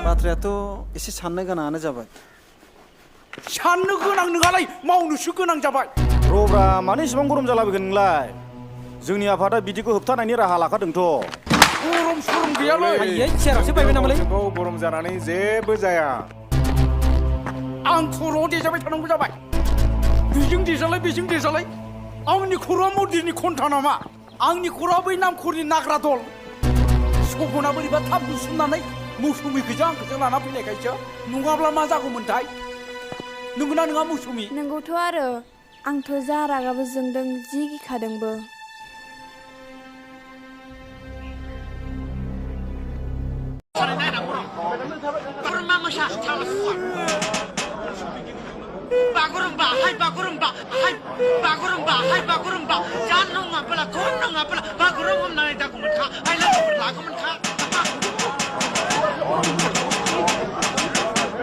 बाथ्रायाथ' एसे साननो गोनाङानो जाबाय साननो गोनां नोंहालाय मावनोसो गोनां जाबाय रब्रा मानो इसेबां गरम जालाबायगोन नोंलाय जोंनि आफादा बिदिखौ होबथानायनि राहा लाखादोंथ' गरम सरम गैयालै आयै चेयारावसो बायबाय नामालै गरम जानानै जेबो जाया आं खर'आव देजाबाय थानांगौ जाबाय बेजों देजालाय आंनि खर'आ मन्दिरनि खन्था नामा आंनि खर'आ बै नामखरनि नाग्रा दल सपना बोरैबा थाब बुसुमनानै मौसुमि गोजा आंखौजों लाना फैनायखायसो नङाब्ला मा जागौमोनथाय नंगौना नङा मौसुमि नंगौथ' आरो आंथ' जा रागाबो जोंदों जि गिखादोंबो बागुरुम्बा जान नङाब्ला खन नङाब्ला बागुरुम हमनानै दागौमोन